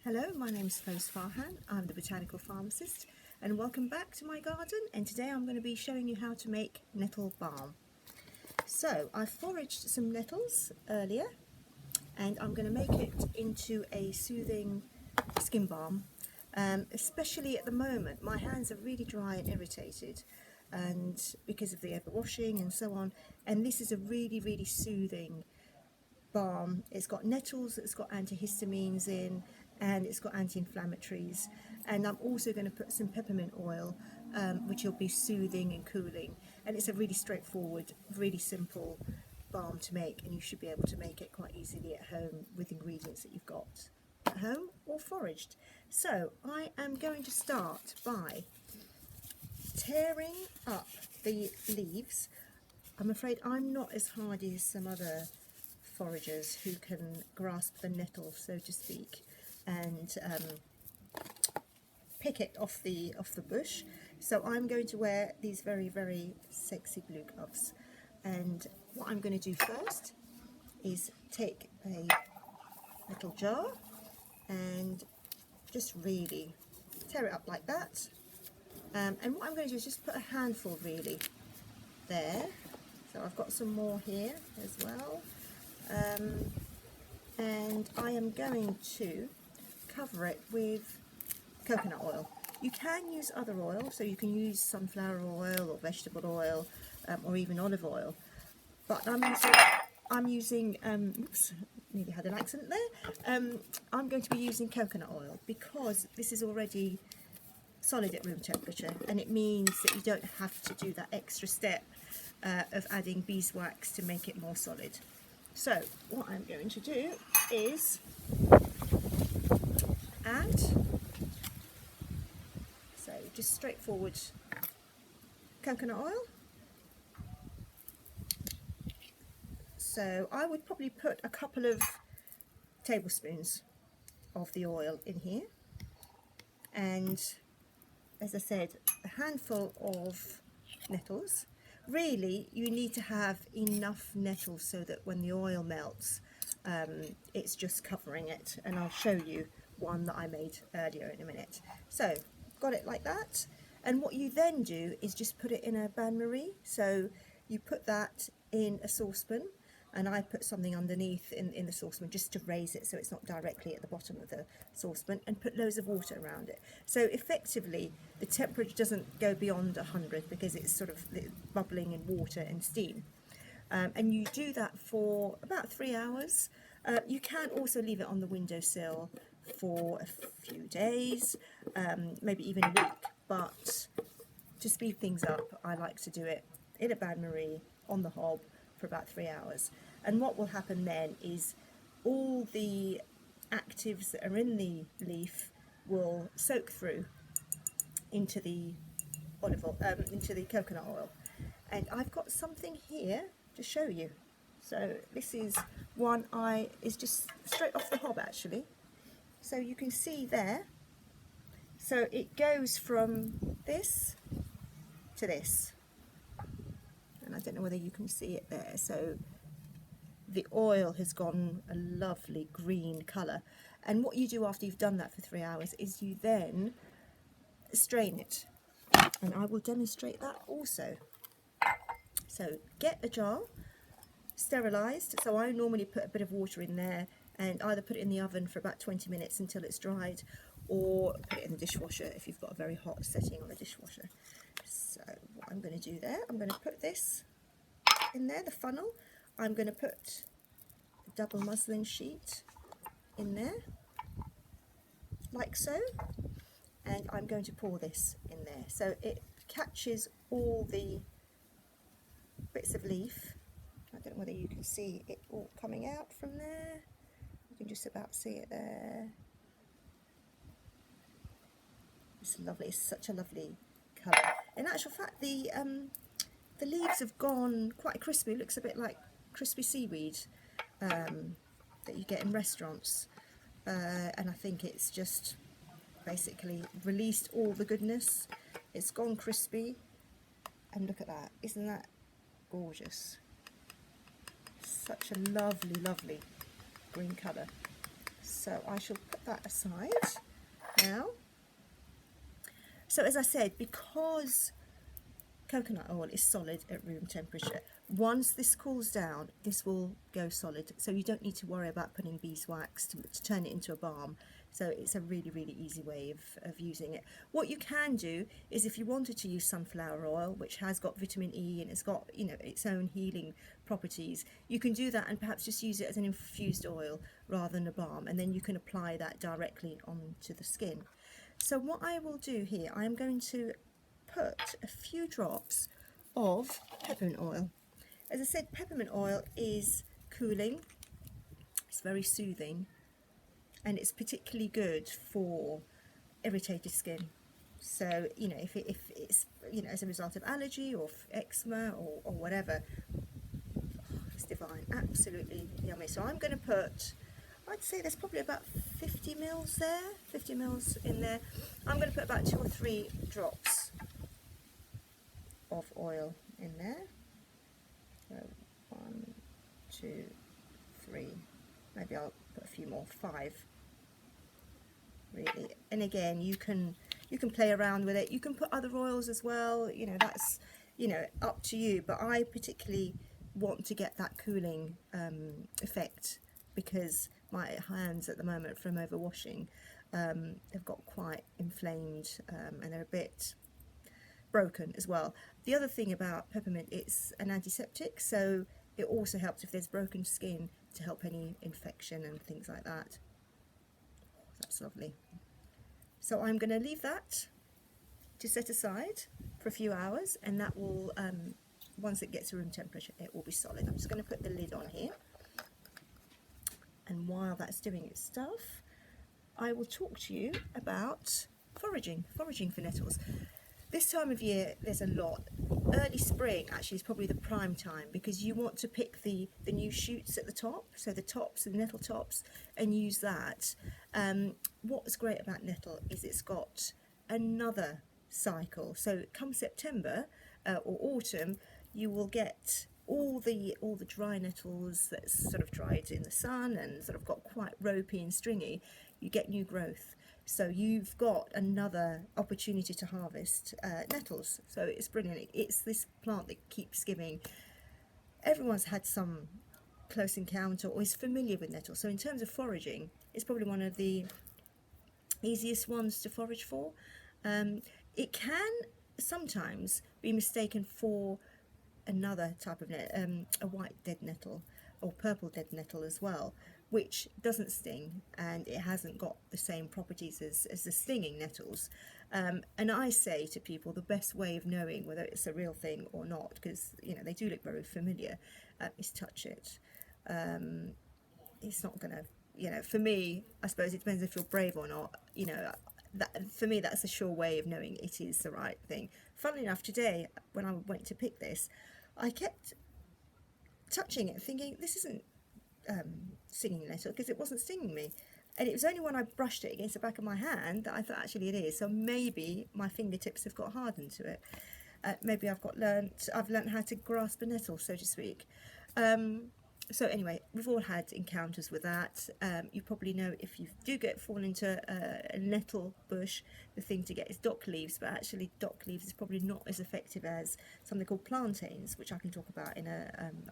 Hello, my name is Farhan. I'm the botanical pharmacist and welcome back to my garden, and today I'm going to be showing you how to make nettle balm. So I foraged some nettles earlier and I'm going to make it into a soothing skin balm. Especially at the moment my hands are really dry and irritated, and because of the overwashing and so on, and this is a really soothing balm. It's got nettles, it's got antihistamines in, and it's got anti-inflammatories, and I'm also going to put some peppermint oil, which will be soothing and cooling. And it's a really straightforward, really simple balm to make, and you should be able to make it quite easily at home with ingredients that you've got at home or foraged. So I am going to start by tearing up the leaves. I'm afraid I'm not as hardy as some other foragers who can grasp the nettle, so to speak, and pick it off the bush. So I'm going to wear these very sexy blue gloves, and what I'm going to do first is take a little jar and just really tear it up like that, and what I'm going to do is just put a handful really there. So I've got some more here as well. And I am going to cover it with coconut oil. You can use other oil, so you can use sunflower oil or vegetable oil, or even olive oil, but I'm using oops, nearly had an accident there. I'm going to be using coconut oil because this is already solid at room temperature, and it means that you don't have to do that extra step of adding beeswax to make it more solid. So what I'm going to do is add, so just straightforward coconut oil. So I would probably put a couple of tablespoons of the oil in here, and as I said, a handful of nettles. Really, you need to have enough nettles so that when the oil melts, it's just covering it, and I'll show you one that I made earlier in a minute. So, got it like that, and what you then do is just put it in a bain-marie. So you put that in a saucepan, and I put something underneath in the saucepan just to raise it so it's not directly at the bottom of the saucepan, and put loads of water around it. So effectively the temperature doesn't go beyond 100 because it's sort of bubbling in water and steam. And you do that for about 3 hours. You can also leave it on the windowsill for a few days, maybe even a week, but to speed things up I like to do it in a bain-marie on the hob for about 3 hours. And what will happen then is all the actives that are in the leaf will soak through into the olive oil, into the coconut oil. And I've got something here to show you. So this is one is just straight off the hob actually. So you can see there. So it goes from this to this. And I don't know whether you can see it there. So the oil has gone a lovely green colour, and what you do after you've done that for 3 hours is you then strain it, and I will demonstrate that also. So get a jar, sterilised. So I normally put a bit of water in there and either put it in the oven for about 20 minutes until it's dried, or put it in the dishwasher if you've got a very hot setting on the dishwasher. So what I'm going to do there, I'm going to put this in there, the funnel. I'm going to put a double muslin sheet in there, like so, and I'm going to pour this in there so it catches all the bits of leaf. I don't know whether you can see it all coming out from there. You can just about see it there. It's lovely, it's such a lovely colour. In actual fact, the leaves have gone quite crispy. It looks a bit like crispy seaweed that you get in restaurants, and I think it's just basically released all the goodness. It's gone crispy, and look at that, isn't that gorgeous? Such a lovely green colour. So I shall put that aside now. So as I said, because coconut oil is solid at room temperature, once this cools down, this will go solid. So you don't need to worry about putting beeswax to turn it into a balm. So it's a really, really easy way of using it. What you can do is, if you wanted to use sunflower oil, which has got vitamin E and it's got, you know, its own healing properties, you can do that and perhaps just use it as an infused oil rather than a balm, and then you can apply that directly onto the skin. So what I will do here, I am going to put a few drops of peppermint oil. As I said, peppermint oil is cooling, it's very soothing, and it's particularly good for irritated skin. So, you know, if it's, you know, as a result of allergy or eczema or whatever, it's divine, absolutely yummy. So I'm going to put, I'd say there's probably about 50 mils there, 50 mils in there. I'm going to put about 2 or 3 drops of oil in there. So 1, 2, 3, maybe I'll put a few more, 5 really. And again, you can play around with it. You can put other oils as well, you know, that's, you know, up to you, but I particularly want to get that cooling effect, because my hands at the moment from overwashing have got quite inflamed, and they're a bit broken as well. The other thing about peppermint, it's an antiseptic, so it also helps if there's broken skin to help any infection and things like that. That's lovely. So I'm going to leave that to set aside for a few hours, and that will, once it gets to room temperature, it will be solid. I'm just going to put the lid on here, and while that's doing its stuff, I will talk to you about foraging for nettles. This time of year there's a lot. Early spring actually is probably the prime time, because you want to pick the new shoots at the top, so the tops, the nettle tops, and use that. What's great about nettle is it's got another cycle. So come September or autumn, you will get all the dry nettles that's sort of dried in the sun and sort of got quite ropey and stringy. You get new growth. So you've got another opportunity to harvest nettles. So it's brilliant. It's this plant that keeps giving. Everyone's had some close encounter or is familiar with nettles. So in terms of foraging, it's probably one of the easiest ones to forage for. It can sometimes be mistaken for another type of a white dead nettle or purple dead nettle as well, which doesn't sting, and it hasn't got the same properties as the stinging nettles. And I say to people, the best way of knowing whether it's a real thing or not, because, you know, they do look very familiar, is touch it. It's not going to, you know, for me, I suppose it depends if you're brave or not, you know. That, for me, that's a sure way of knowing it is the right thing. Funnily enough, today when I went to pick this, I kept touching it thinking, this isn't stinging nettle, because it wasn't stinging me, and it was only when I brushed it against the back of my hand that I thought actually it is. So maybe my fingertips have got hardened to it. Maybe I've learnt how to grasp a nettle, so to speak. So anyway, we've all had encounters with that. You probably know, if you do fall into a nettle bush, the thing to get is dock leaves, but actually dock leaves is probably not as effective as something called plantains, which I can talk about in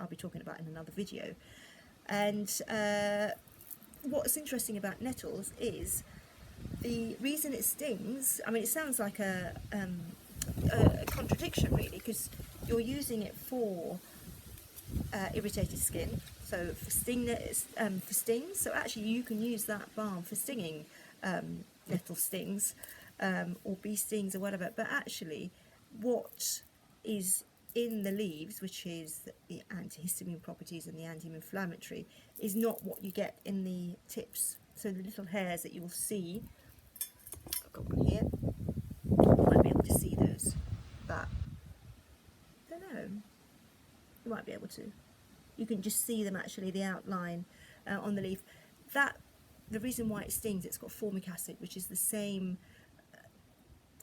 I'll be talking about in another video. And what's interesting about nettles is the reason it stings. I mean, it sounds like a contradiction really, because you're using it for irritated skin, so for stings. So actually you can use that balm for stinging nettle stings or bee stings or whatever. But actually what is in the leaves, which is the antihistamine properties and the anti-inflammatory, is not what you get in the tips. So the little hairs that you will see, I've got one here, you might be able to see those, but I don't know, you might be able to. You can just see them actually, the outline on the leaf. The reason why it stings, it's got formic acid, which is the same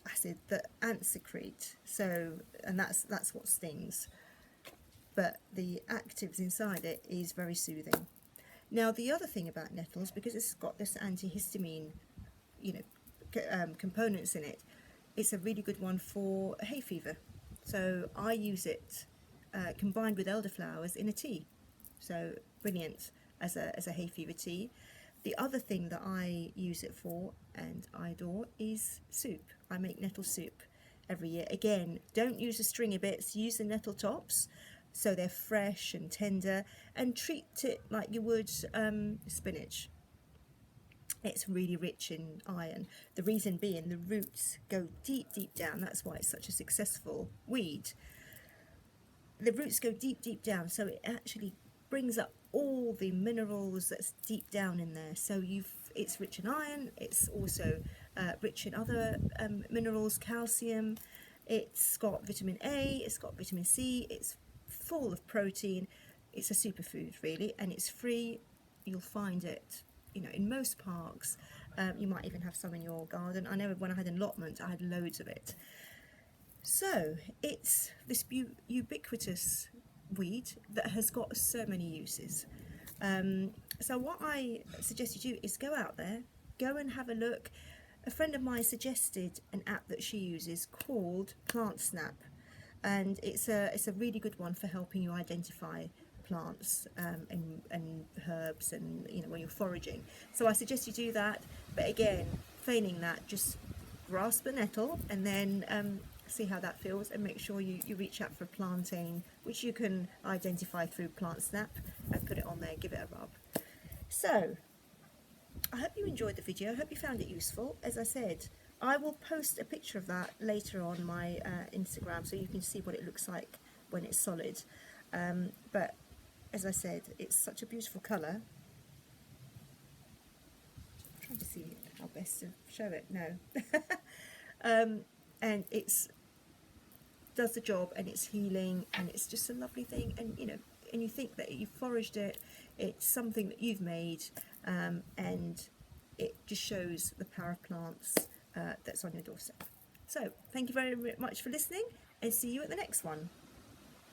acid that ants secrete. So, and that's what stings. But the actives inside it is very soothing. Now the other thing about nettles, because it's got this antihistamine, you know, components in it, it's a really good one for hay fever. So I use it combined with elderflowers in a tea. So brilliant as a hay fever tea. The other thing that I use it for and I adore is soup. I make nettle soup every year. Again, don't use the stringy bits, use the nettle tops so they're fresh and tender, and treat it like you would spinach. It's really rich in iron. The reason being the roots go deep, deep down. That's why it's such a successful weed. The roots go deep, deep down, so it actually brings up all the minerals that's deep down in there. So it's rich in iron. It's also rich in other minerals, calcium. It's got vitamin A. It's got vitamin C. It's full of protein. It's a superfood, really, and it's free. You'll find it, you know, in most parks. You might even have some in your garden. I know when I had an allotment, I had loads of it. So it's this ubiquitous weed that has got so many uses. So what I suggest you do is go out there, go and have a look. A friend of mine suggested an app that she uses called Plant Snap, and it's a really good one for helping you identify plants and herbs, and you know, when you're foraging. So I suggest you do that, but again, failing that, just grasp the nettle and then see how that feels, and make sure you reach out for a plantain, which you can identify through Plant Snap, and put it on there, give it a rub. So I hope you enjoyed the video. I hope you found it useful. As I said, I will post a picture of that later on my Instagram, so you can see what it looks like when it's solid. But as I said, it's such a beautiful colour. I'm trying to see how best to show it. No. And it's does the job, and it's healing, and it's just a lovely thing. And you know, and you think that you've foraged it, it's something that you've made, and it just shows the power of plants that's on your doorstep. So thank you very much for listening, and see you at the next one.